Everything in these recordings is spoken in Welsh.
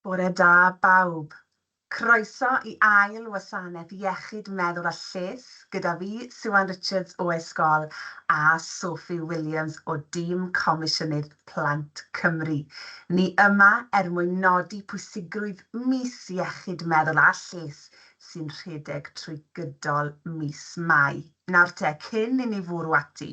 Bore da bawb. Croeso I ail Gwasanaeth Iechyd Meddwl a Lles gyda fi, Siwan Richards o e-sgol a Sophie Williams o dîm Comisiynydd Plant Cymru. Ni yma mwyn nodi pwysigrwydd mis iechyd meddwl a lles sy'n rhedeg trwy gydol mis Mai. Nawr te, cyn I ni fwrw ati,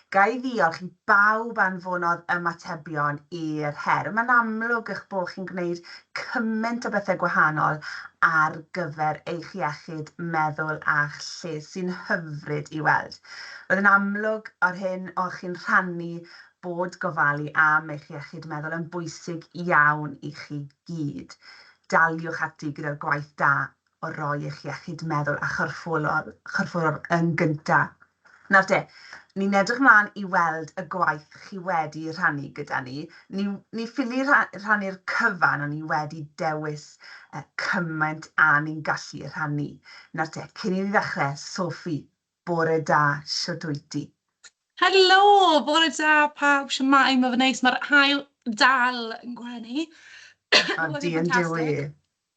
ga I ddiolch I bawb anfonodd ymatebion i'r her. Mae'n amlwg eich bod chi'n gwneud cymaint o bethau gwahanol ar gyfer eich iechyd meddwl a lles sy'n hyfryd I weld. Roedd yn amlwg o'r hyn o'ch chi'n rhannu bod gofalu am eich iechyd meddwl yn bwysig iawn I chi gyd. Daliwch ati gyda'r gwaith da o roi eich iechyd meddwl a chyrfforol yn gyntaf. Nawr te, ni'n edrych mlaen I weld y gwaith chi wedi rhannu gyda ni. Ni ffili rhannu'r cyfan o'n ni wedi dewis cymaint a ni'n gallu rhannu. Nawr te, cyn I ni ddechrau, Sophie, bore da, shwt wyt ti? Helo, bore da pawb, shwmae, mae fy neis, mae'r haul dal yn gwenu. O, di yn dywi.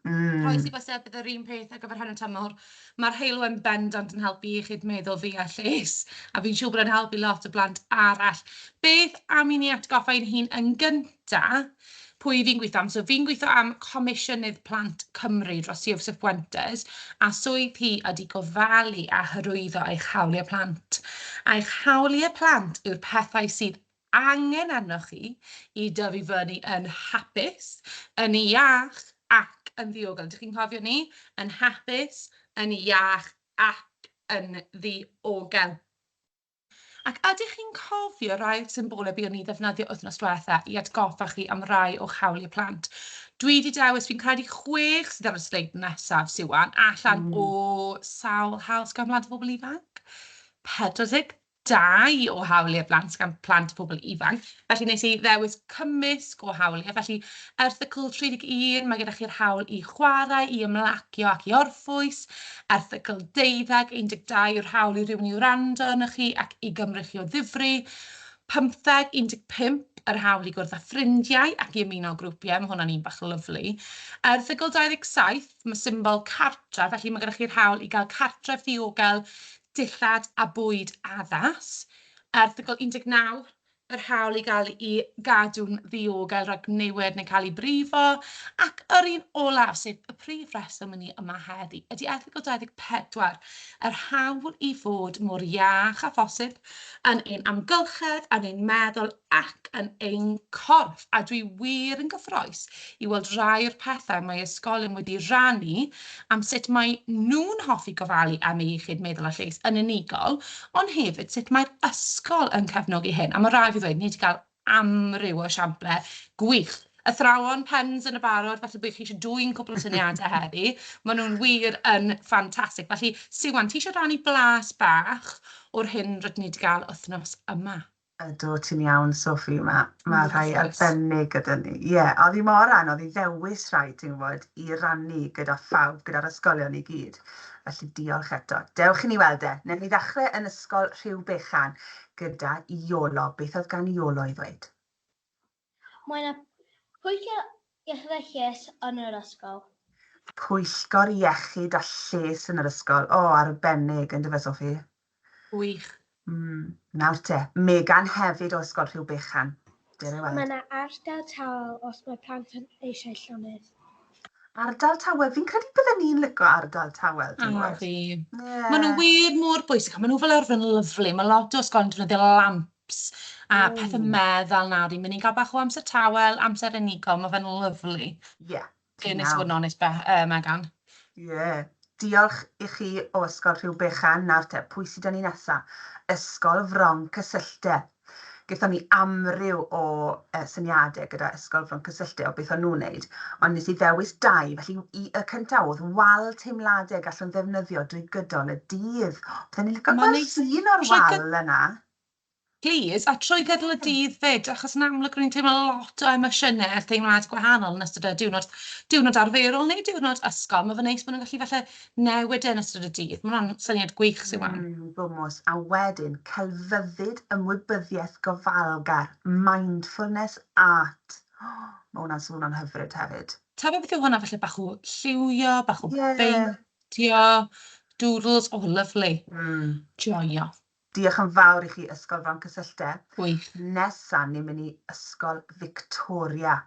Roes I bysau bydd yr un peth ar gyfer hyn y tymor. Mae'r heilw yn bendant yn helpu iechyd meddwl fi a lles, a fi'n siŵr bod yn helpu lot o blant arall. Beth am I ni atgoffa ein hun yn gynta, pwy fi'n gweithio am? So fi'n gweithio am Comisiynydd Plant Cymru dros Joseph Wenters, a swydd hi ydy gofalu a hyrwyddo eich hawliau plant. Eich hawliau plant yw'r pethau sydd angen arnoch chi I dyfu fyny yn hapus, yn iach ac yn ddiogel. Dych chi'n cofio ni? Yn hapus, yn iach ac yn ddiogel. Ac ydych chi'n cofio rhai'r symbolau buon ni ddefnyddio wythnos diwetha I atgoffa chi am rai o'ch hawliau plant? Dwi wedi dewis fi'n credu 6 sydd ar y sleid nesaf, Siwan, allan o sawl hawl gan blant a phobl ifanc. 42 o hawliau plant a phobl ifanc. Felly nes I ddewis cymysg o hawliau. Felly erthygl 31, mae gyda chi'r hawl I chwarae, I ymlacio ac I orffwys. Erthygl 12 yw'r hawl I rywun I wrando arnoch chi ac I gymryd o ddifri. 15 yr hawl I gwrdd â ffrindiau ac I ymuno grwpiau, mae hwnna'n un bach lyflu. Erthygl 27, mae symbol cartref, felly mae gyda chi'r hawl I gael cartref ddiogel, dillad a bwyd addas. Erthygl 19, yr hawl I gael I gadw'n ddiogel rhag newid neu cael I brifo. Ac yr un olaf, sef y prif reswm ni yma heddi, ydy erthygl 24, yr hawl I fod mor iach a phosib yn ein amgylchedd, yn ein meddwl ac yn ein corff. A dwi wir yn gyffroes I weld rai o'r pethau mae ysgolion wedi rannu am sut mae nhw'n hoffi gofalu am ei iechyd meddwl a lles yn unigol, ond hefyd sut mae'r ysgol yn cefnogi hyn. A mae rai fi ddweud, ni wedi cael amryw o siample gwych. Athrawon pens yn y barod, felly bych chi eisiau dwy'n cwbl o syniadau heddi. Maen nhw'n wir yn ffantastig. Felly, Siwan, ti eisiau rannu blas bach o'r hyn rydyn ni wedi cael wythnos yma? Ydw, ti'n iawn, Sophie, mae rhai arbennig gyda ni. Ie, oedd hi mor anodd I ddewis rhai, ti'n gwybod, I rannu gyda phawb, gyda'r ysgolion I gyd. Felly diolch eto. Dewch I ni weld e. Newn ni ddechrau yn ysgol Rhywbechan gyda Iolo. Beth oedd gan Iolo I ddweud? Mae yna pwyllgor iechyd a lles yn yr ysgol. Pwyllgor iechyd a lles yn yr ysgol. O, arbennig, yn dyfa, Sophie? Gwych. Nawr te, Megan hefyd o ysgol Rhywbechan. Mae yna ardal tawel os mae plant yn eisiau llonydd. Ardal tawel, fi'n credu bydden ni'n licio ardal tawel. A fi. Maen nhw wir mor bwysig, maen nhw fel arfer yn lyflu. Mae lot o ysgolion yn defnyddio lamps a pethau meddal nawr. Ni'n mynd I gael bach o amser tawel, amser unigol, mae fe'n lyflu. Ie, ti'n iawn. Yn honest, Megan. Ie. Diolch I chi o ysgol Rhywbechan. Nawr te, pwy sydd yn ni nesaf? Ysgol Fron Cysylltau. Gaethon ni amryw o syniadau gyda ysgol Fron Cysylltau o beth o'n nhw'n wneud, ond nes I ddewis 2, felly y cyntaf oedd wal teimladau gallwn ddefnyddio drwy gydol y dydd. Byddwn ni'n licio gweld llun o'r wal yna. Please, a trwy gydol y dydd fyd, achos yn amlwg rwy'n teimlo lot o emosiynau a theimlad gwahanol yn ystod y diwrnod arferol neu diwrnod ysgol. Mae fy neis bod nhw'n gallu falle newid yn ystod y dydd. Mae hwnna'n syniad gwych Siwan. Bwmws. A wedyn, celfyddyd ymwybyddiaeth gofalgar, mindfulness art. Mae hwnna'n swnio'n hyfryd hefyd. Ta beth yw hwnna, falle bach o lliwio, bach o Ie. beintio, doodles, lyflu. Joio. Diolch yn fawr i chi Ysgol Froncysylltau. Gwych. Nesa ni'n mynd i Ysgol Victoria.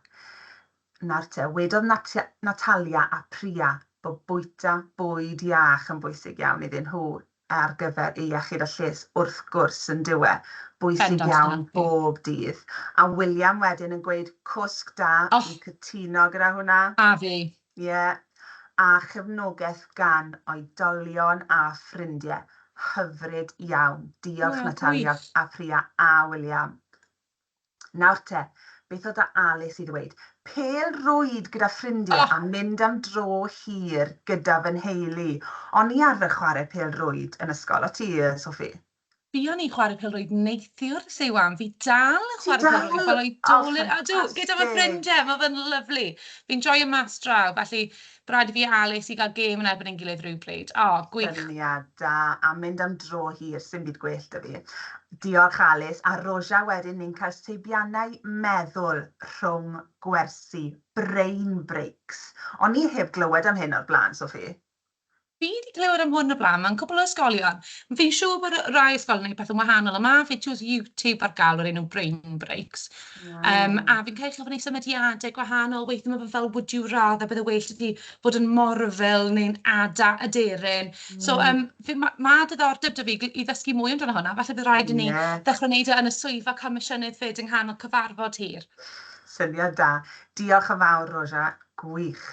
Nawr te, wedodd Natalia a Priya bod bwyta bwyd iach yn bwysig iawn iddyn nhw ar gyfer eu iechyd a lles wrth gwrs yn diwe. Bwysig Bendant yn iawn helpu. bob dydd. A William wedyn yn gweud cwsg da, fi'n cytuno gyda hwnna. A fi. Ie. A chefnogaeth gan oedolion a ffrindiau. Hyfryd iawn. Diolch Natalia a Priya a William. Nawr te, beth oedd Alice i ddweud? Pêl-rwyd gyda ffrindiau a mynd am dro hir gyda fy nheulu. O'n i arfer chwarae pêl-rwyd yn ysgol, o ti, Sophie? Fi o'n i chwarae pêl-rwyd neithiwr, Siwan. Fi dal yn chwarae pêl-rwyd fel oedolyn. Gyda fy ffrindiau, mae fe'n lyflu. Fi'n joio mas draw, felly brad i fi Alice i gael gêm yn erbyn ein gilydd rhywbryd. Gwych. Syniad da, a mynd am dro hir, sy'n byd gwell da fi. Diolch Alice, a Rosia wedyn ni'n cael seibiannau meddwl rhwng gwersi, brain breaks. O'n i heb glywed am hyn o'r blaen, Sophie? Fi wedi clywed am hwn o blaen, mae'n cwbl o ysgolion. Fi'n siŵr bod rai ysgolion yn gwneud pethau wahanol yma. Fi'n siŵr YouTube ar gael o'r enw Brain Breaks. A fi'n cael chyfneu symudiadau gwahanol. Weithio mae fel would you rather, bydde well ydi bod yn morfil neu'n ada aderyn. So mae diddordeb da fi i ddysgu mwy amdano hwnna. Falle bydd rhaid i ni ddechrau wneud yn y swyddfa Comisiynydd fyd yng nghanol cyfarfod hir. Syniad da. Diolch yn fawr, Rosia. Gwych.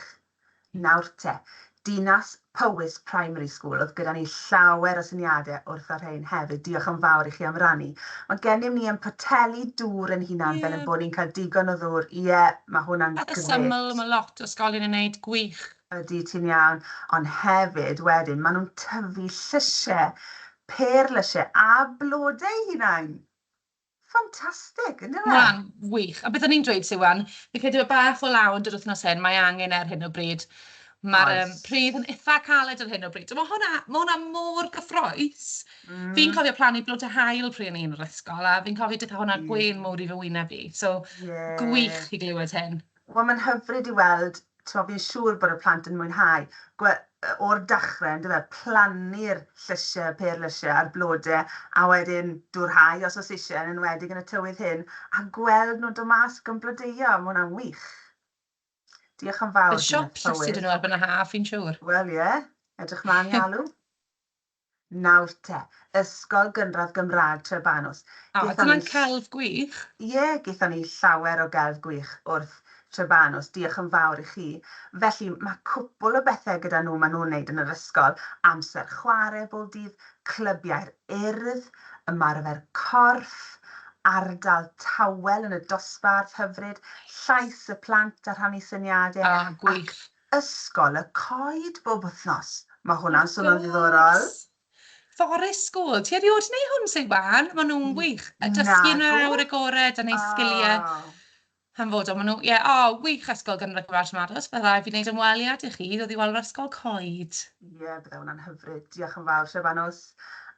Nawr te. Dinas Powys Primary School, oedd gyda ni llawer o syniadau wrth ar rhain hefyd. Diolch yn fawr i chi am rannu. Mae gennym ni yn poteli dŵr yn hunan fel yn bod ni'n cael digon o ddŵr. Ie, mae hwnna'n grêt. A syml, mae lot o ysgolion yn gwneud gwych. Ydy ti'n iawn, ond hefyd wedyn, maen nhw'n tyfu llysiau, perlysiau a blodau hunan. Ffantastig, ynddo fe? Mae'n wych. A beth o'n i'n dweud, Siwan, fi credu bach o law yn dod wythnos hyn, mae angen hyn o bryd. Mae'r pridd yn eitha caled ar hyn o bryd. Mae hwnna mor gyffroes. Fi'n cofio plannu blodau haul pryd yn yr ysgol, a fi'n cofio dyta hwnna gwein mowr i fy wyneb fi. So, gwych i glywed hyn. Wel, mae'n hyfryd i weld, fi'n siŵr bod y plant yn mwynhau. O'r dechrau, ynddo fe, plannu'r llysiau, perlysiau a'r blodau, a wedyn dwrhau os oes eisiau, yn enwedig yn y tywydd hyn, a gweld nhw dod mas gan blodeuo. Mae hwnna'n wych. Diolch yn fawr. Y siop llysu dyn nhw erbyn y haf, fi'n siŵr. Wel ie, edrych mlaen i alw. Nawr te, Ysgol Gynradd Gymraeg Trebanos. Dyna'n celf gwych? Ie, gaethon ni llawer o gelf gwych wrth Trebanos. Diolch yn fawr i chi. Felly mae cwpl o bethau gyda nhw maen nhw'n wneud yn yr ysgol. Amser chwarae bob dydd, clybiau'r urdd, ymarfer corff, ardal tawel yn y dosbarth hyfryd, llais y plant a rhannu syniadau. Gwych. Ysgol y coed bob wythnos. Mae hwnna'n swnio'n ddiddorol. Forest School. Ti erioed wneud hwn, Siwan? Maen nhw'n wych. Dysgu nhw awr agored a neu sgiliau. Hanfodol, maen nhw, wych Ysgol Gynradd Gymraeg Trebanos. Bydd rhaid fi wneud ymweliad i chi ddod i weld yr ysgol coed. Ie, bydde hwnna'n hyfryd. Diolch yn fawr, Trebanos.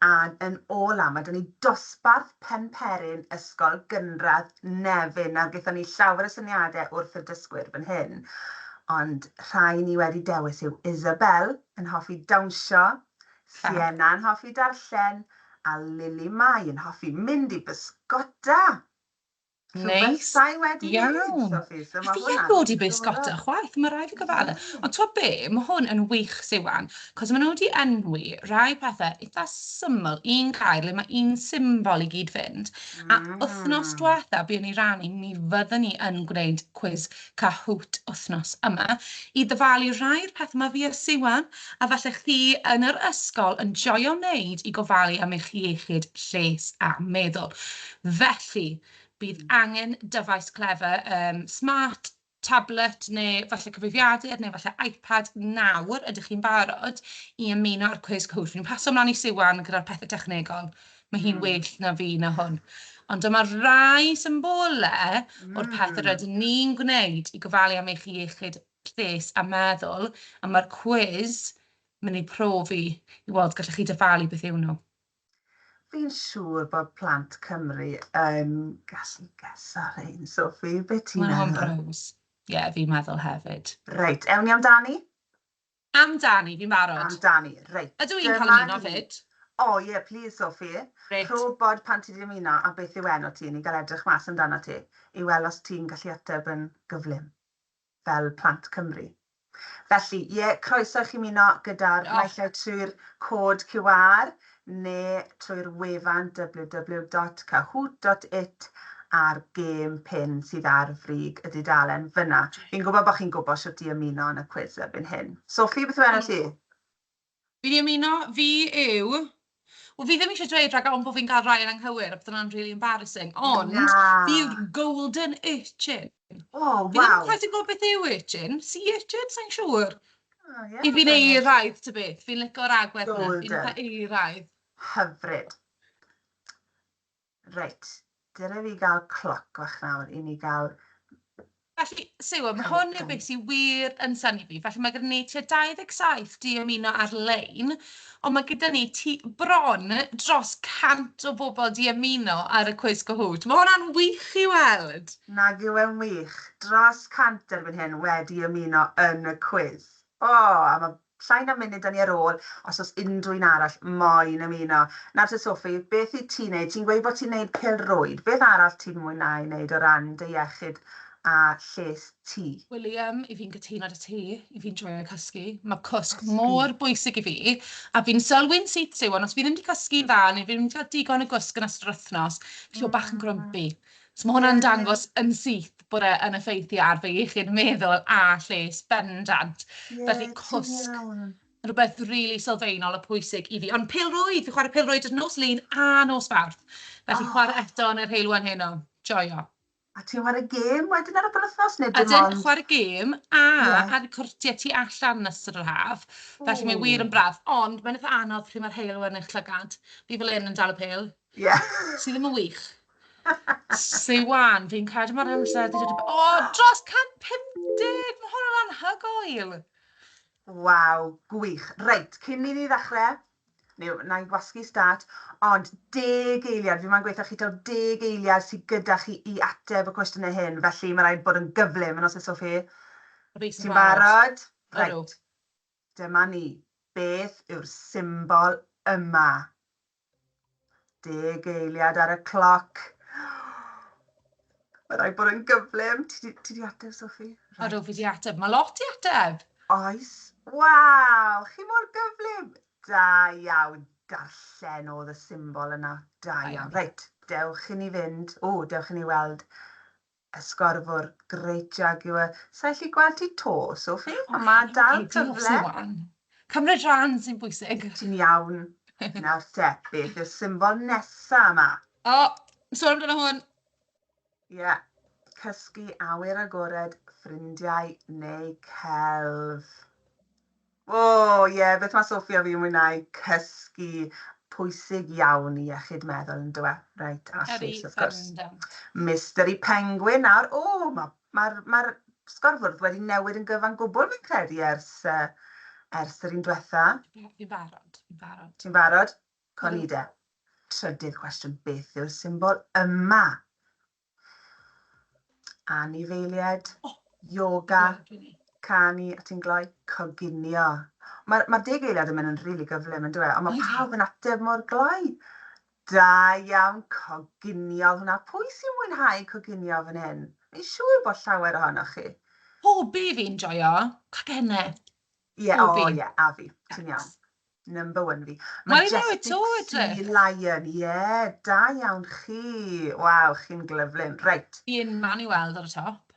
A yn ola, mae dyn ni dosbarth Penperin Ysgol Gynradd Nefyn, a gaethon ni llawer o syniadau wrth y dysgwyr fan hyn. Ond rhai ni wedi dewis yw Isabel yn hoffi dawnsio, Sienna yn hoffi darllen, a Lily Mai yn hoffi mynd i bysgota. Neis. Iawn. Fi heb bod i bysgota chwaith, mae rai fi gyfalu. Ond twa be, mae hwn yn wych, Siwan, cos maen nhw wedi enwi rai pethau eitha syml, un cair, le mae un symbol i gyd fynd. A wythnos diwetha, buon ni rannu, mi fyddwn ni yn gwneud cwis Cahoot wythnos yma, i ddyfalu rai'r pethau mae fi a Siwan, a falle chi yn yr ysgol yn joio wneud i gofalu am eich iechyd lles a meddwl. Felly, bydd angen dyfais clefer, smart, tablet neu falle cyfrifiadur neu falle iPad nawr ydych chi'n barod i ymuno ar cwis Cahoot. Fi'n paso ymlaen i Siwan gyda'r pethau technegol. Mae hi'n well na fi na hwn. Ond dyma rai symbolau o'r pethau rydyn ni'n gwneud i gofalu am eich iechyd lles a meddwl, a mae'r cwis mynd i profi i weld gallech chi dyfalu beth yw nhw. Fi'n siŵr bod plant Cymru yn gallu gysa'r ein, Sophie. Be ti'n Maen nhw'n meddwl? bros. Ie, fi'n meddwl hefyd. Reit, ewn ni amdani? Amdani, fi'n barod. Amdani, reit. Ydw i'n cael ymuno fyd? O, ie, please, Sophie. Reit. Rho bod pan ti wedi ymuno a beth yw enw ti, ni gael edrych mas amdano ti, i weld os ti'n gallu ateb yn gyflym, fel plant Cymru. Felly, ie, croeso i chi ymuno gyda'r naill ai trwy'r cod QR neu trwy'r wefan www.kahoot.it a'r gêm pin sydd ar frig y dudalen fyna. Fi'n gwybod bod chi'n gwybod sut i ymuno yn y quiz erbyn hyn. Sophie, beth yw enw ti? Fi di ymuno, fi yw... Wel, fi ddim eisiau dweud rhag ond bod fi'n cael rai yn anghywir, a bydd hwnna'n really embarrassing, ond fi yw'r Golden Urchin. O, Fi ddim waw. yn quite yn gwybod beth yw urchin. Sea urchin, sa'n siŵr. O, ie, I fi'n eiraidd, ty beth. Fi'n lico'r agwedd yna. Fi'n Golden. cael eiraidd. Hyfryd. Reit, dyna fi gael cloc fach nawr i ni gael... Felly, Siwa, mae hwn yw beth sy'n wir yn syni fi. Felly mae gyda ni tua 27 di ymuno ar-lein, ond mae gyda ni bron dros 100 o bobl di ymuno ar y quiz Cahoot. Mae hwnna'n wych i weld. Nag yw e'n wych. Dros 100 erbyn hyn wedi ymuno yn y quiz. O, a mae llai na munud yn ei ar ôl, os oes unrhyw'n arall moyn ymuno. Nawr te Sophie, beth i ti'n neud? Ti'n gweud bod ti'n neud pêl-rwyd. Beth arall ti'n mwynhau wneud o ran dy iechyd a lles ti? William, i fi'n cytuno dy ti, i fi'n joio cysgu. Mae cwsg mor bwysig i fi, a fi'n sylwi'n syth syw, ond os fi ddim wedi cysgu'n dda, neu fi ddim wedi cael digon o gwsg yn ystod yr wythnos, fi o bach yn grumpy. So mae hwnna'n dangos yn syth bod e'n effeithio ar fi iechyd meddwl a lles bendant. Felly cwsg yn rhywbeth rili sylfaenol a pwysig i fi. Ond pêl-rwyd, fi chwarae pêl-rwyd yn nos lun a nos Fawrth. Felly chwarae eto yn yr heilwan heno. Joio. A ti'n chwarae gêm wedyn ar y penwythnos neu dim Ydyn, ond? chwarae gêm a ar cwrtiau tu allan yn ystod yr haf. Felly mae wir yn braf. Ond mae'n eitha anodd pryd mae'r heilwen yn llygad. Fi fel un yn dal y pêl. Ie. Sydd ddim yn wych. Siwan, fi'n credu mae'r amser wedi dod... O, dros 150! Mae hwnna'n anhygoel. Waw, gwych. Reit, cyn i ni ddechrau, na i gwasgu start, ond 10 eiliad, fi ma'n gweithio chi taw 10 eiliad sydd gyda chi i ateb y cwestiynau hyn, felly mae'n rhaid bod yn gyflym, yn os oes Sophie. Ti'n barod? Reit. Dyma ni. Beth yw'r symbol yma? 10 eiliad ar y cloc. Mae'n rhaid bod yn gyflym. Ti di ateb, Sophie? Ydw, fi di ateb. Mae lot i ateb. Oes. Waw, chi mor gyflym. Da iawn, darllen oedd y symbol yna. Da iawn. Reit, dewch i ni fynd. O, dewch i ni weld ysgorfwr Great Jaguar. Sa'n gallu gweld ti to, Sophie? Mae dal cyfle. Cymryd rhan sy'n bwysig. Ti'n iawn. Nawr te, beth yw'r symbol nesa yma? O, sôn amdano hwn. Ie, cysgu awyr agored, ffrindiau neu celf. O, ie, beth mae Sophie a fi yn mwynhau, cysgu pwysig iawn i iechyd meddwl yn dweud. Reit, a lles, wrth gwrs. Mystery Penguin nawr. O, mae'r sgorfwrdd wedi newid yn gyfan gwbl, fi'n credu, ers yr un diwetha. Fi'n barod, fi'n barod. Ti'n barod? Conide. Trydydd cwestiwn, beth yw'r symbol yma? Anifeiliaid, yoga, canu, a ti'n gloi, coginio. Mae'r 10 eiliad yn mynd yn rili gyflym yn dweud, ond mae pawb yn ateb mor gloi. Da iawn, coginio hwnna. Pwy sy'n mwynhau coginio fan hyn? Fi'n siŵr bod llawer ohonoch chi. Hobi fi'n joio, cagennau. Ie, o ie, a fi, ti'n iawn. Number 1 fi. Majestic Sea Lion, ie, da iawn chi. Waw, chi'n glyflym. Reit. Fi'n man i weld ar y top.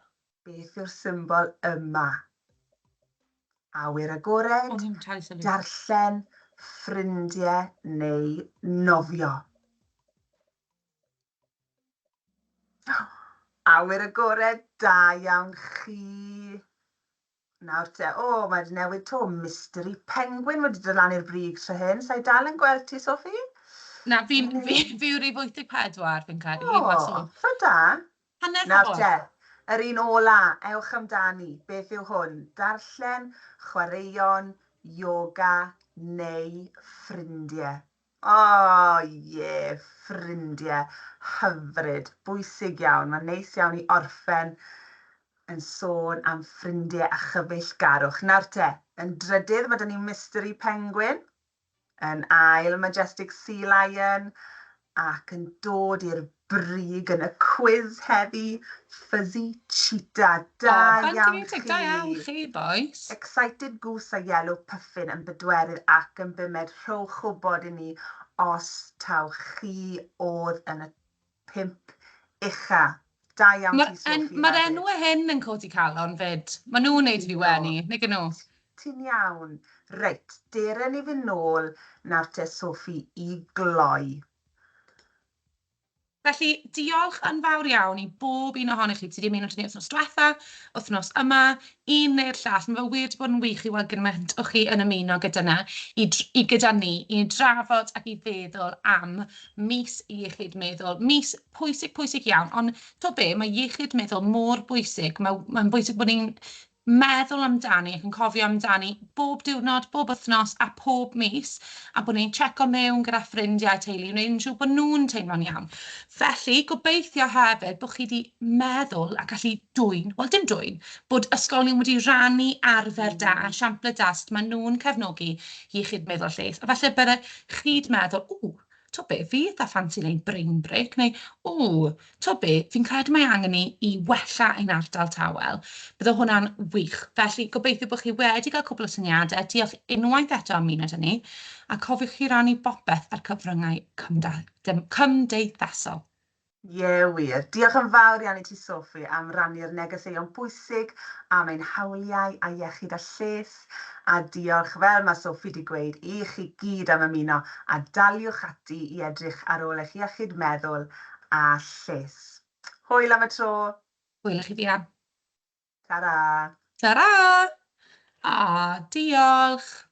Beth yw'r symbol yma? Awyr agored, darllen, ffrindiau neu nofio. Awyr agored, da iawn chi. Nawr te, o, mae wedi newid to. Mystery Penguin wedi dod lan i'r brig tro hyn. Sa'i dal yn gweld ti, Sophie? Na, fi yw'r 84 fi'n credu. O, so da. Hanner Nawr ffordd. te, yr un ola, ewch amdani. Beth yw hwn? Darllen, chwaraeon, yoga neu ffrindiau. O, ie, ffrindiau hyfryd, bwysig iawn. Mae'n neis iawn i orffen yn sôn am ffrindiau a chyfeillgarwch. Nawr te, yn drydydd mae 'da ni Mystery Penguin, yn ail Majestic Sea Lion, ac yn dod i'r brig yn y quiz heddi, Fuzzy Cheetah. Da iawn Da iawn chi, boys. Excited Goose a Yellow Puffin yn bedwerydd ac yn bumed. Rhowch wybod i ni os taw chi oedd yn y 5 ucha. Da iawn ti, Sophie. Mae'r enw hyn yn codi calon fyd. Maen nhw'n neud fi wenu, neu nhw. Ti'n iawn. Reit, deren ni fynd nôl nawr te, Sophie, i gloi. Felly, diolch yn fawr iawn i bob un ohonych chi. Ti wedi ymuno â ni wythnos diwetha, wythnos yma, un neu'r llall. Mae fe wir 'di bod yn wych i weld gymaint o chi yn ymuno gyda ni i drafod ac i feddwl am mis iechyd meddwl. Mis pwysig iawn, ond to be, mae iechyd meddwl mor bwysig. Mae'n bwysig bod ni'n meddwl amdani ac yn cofio amdani bob diwrnod, bob wythnos a pob mis, a bod ni'n checo mewn gyda ffrindiau teulu, wneud yn siŵr bod nhw'n teimlo'n iawn. Felly, gobeithio hefyd bod chi wedi meddwl a gallu wel dim dwyn, bod ysgolion wedi rannu arfer da, esiample da, sut maen nhw'n cefnogi iechyd meddwl Lles. A falle bydde chi'd meddwl, to be, fi eitha ffansi neud brain break, neu, to be, fi'n credu mae angen i wella ein ardal tawel. Bydde hwnna'n wych. Felly, gobeithio bod chi wedi cael cwbl o syniadau. Diolch unwaith eto am ymuno â ni, a cofiwch chi rannu popeth ar cyfryngau cymdeithasol. Ie, wir. Diolch yn fawr iawn i ti, Sophie, am rannu'r negeseuon bwysig am ein hawliau a iechyd a lles. A diolch, fel mae Sophie wedi gweud, i chi gyd am ymuno a daliwch ati i edrych ar ôl eich iechyd meddwl a lles. Hwyl am y tro. Hwyl i chi ddian. Ta-ra. Ta-ra! A diolch!